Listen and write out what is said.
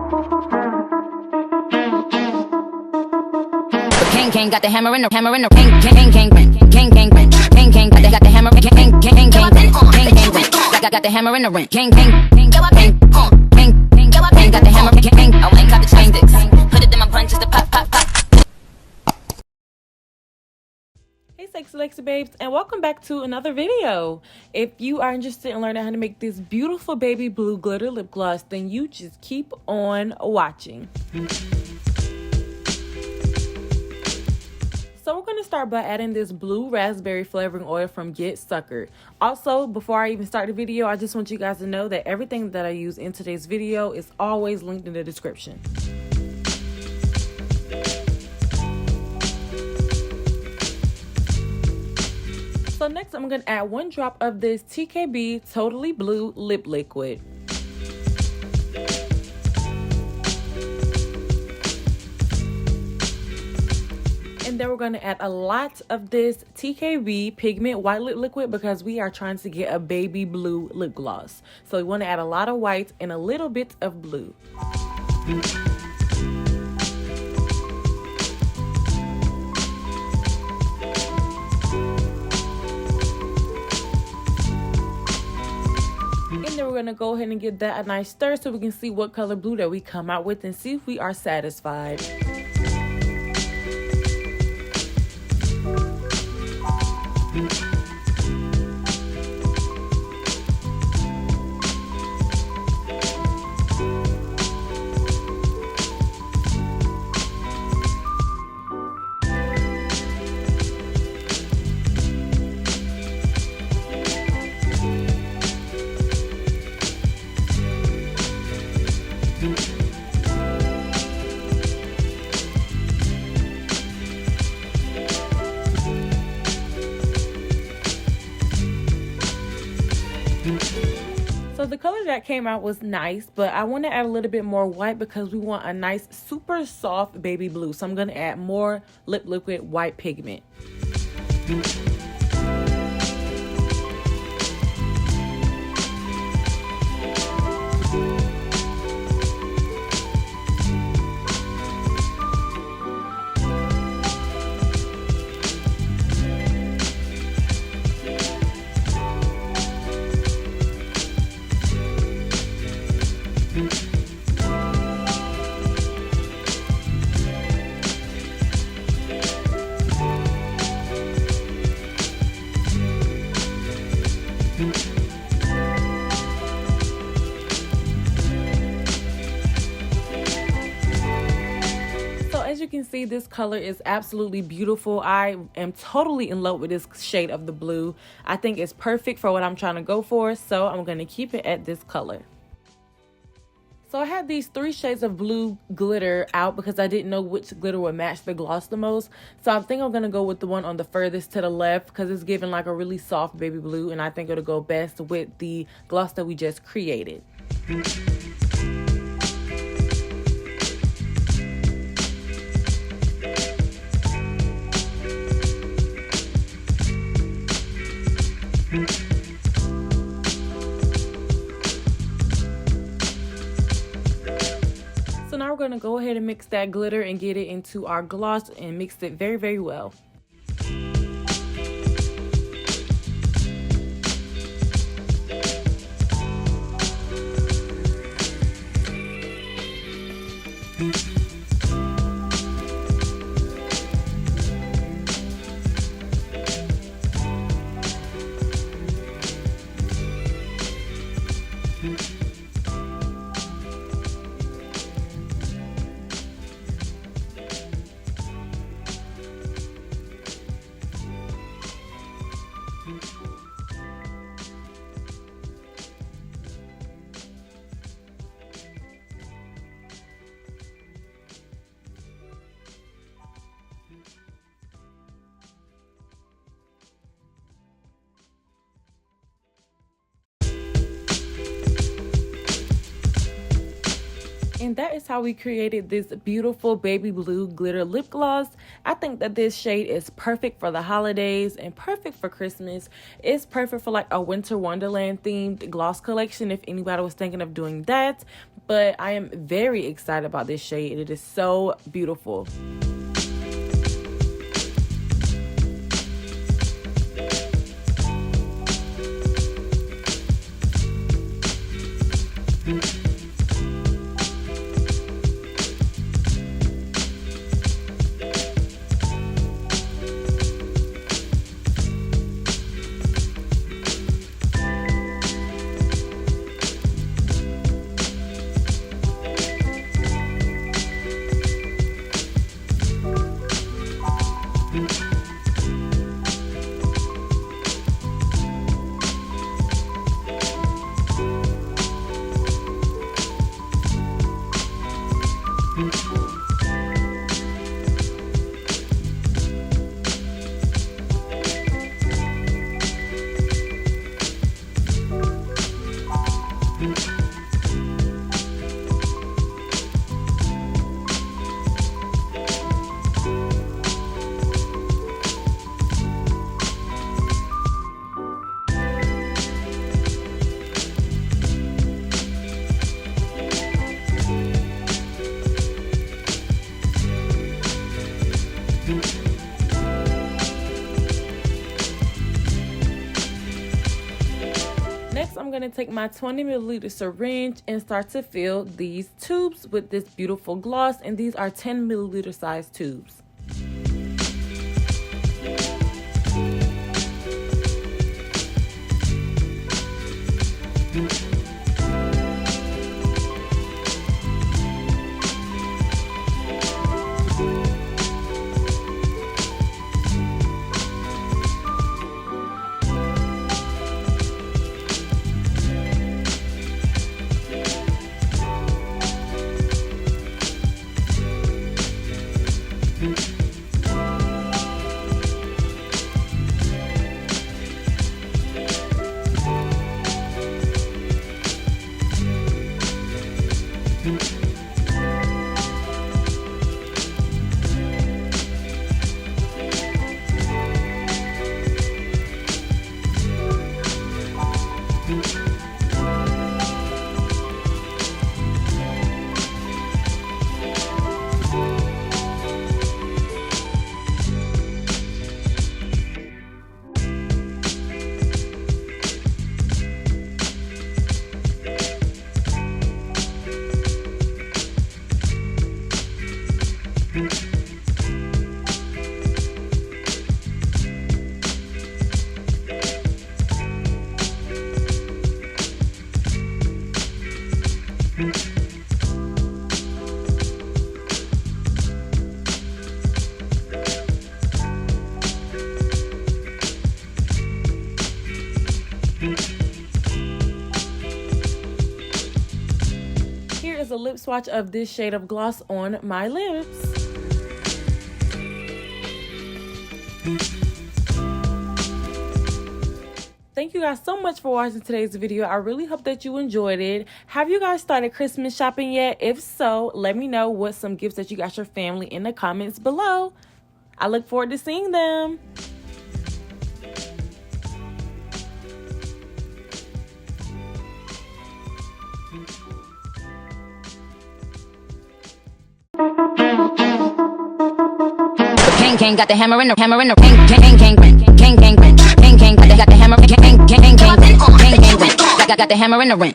King got the hammer in the king king king king king king king got the hammer king king king king got the hammer in the ring king king king got the hammer king I ain't got the chain dicks put it in my punches to pop pop pop. Hey sexy Lexy babes, and welcome back to another video. If you are interested in learning how to make this beautiful baby blue glitter lip gloss, then you just keep on watching. So we're going to start by adding this blue raspberry flavoring oil from Get Suckered. Also, before I even start the video, I just want you guys to know that everything that I use in today's video is always linked in the description. So next I'm going to add 1 drop of this TKB Totally Blue Lip Liquid. And then we're going to add a lot of this TKB Pigment White Lip Liquid because we are trying to get a baby blue lip gloss. So we want to add a lot of white and a little bit of blue. And then we're going to go ahead and give that a nice stir so we can see what color blue that we come out with and see if we are satisfied. So the color that came out was nice, but I want to add a little bit more white because we want a nice super soft baby blue. So I'm going to add more lip liquid white pigment. As you can see, this color is absolutely beautiful. I am totally in love with this shade of the blue. I think it's perfect for what I'm trying to go for, so I'm going to keep it at this color. So I had these 3 shades of blue glitter out because I didn't know which glitter would match the gloss the most. So I think I'm going to go with the one on the furthest to the left because it's giving like a really soft baby blue, and I think it'll go best with the gloss that we just created. So now we're going to go ahead and mix that glitter and get it into our gloss and mix it very, very well. And that is how we created this beautiful baby blue glitter lip gloss. I think that this shade is perfect for the holidays and perfect for Christmas. It's perfect for like a winter wonderland themed gloss collection if anybody was thinking of doing that. But I am very excited about this shade. It is so beautiful. Next, I'm going to take my 20 milliliter syringe and start to fill these tubes with this beautiful gloss, and these are 10 milliliter size tubes. Here is a lip swatch of this shade of gloss on my lips. Thank you guys so much for watching today's video. I really hope that you enjoyed it. Have you guys started Christmas shopping yet? If so, let me know what some gifts that you got your family in the comments below. I look forward to seeing them. King got the hammer in the king king king king king king got the hammer king king king king king got the hammer in the ring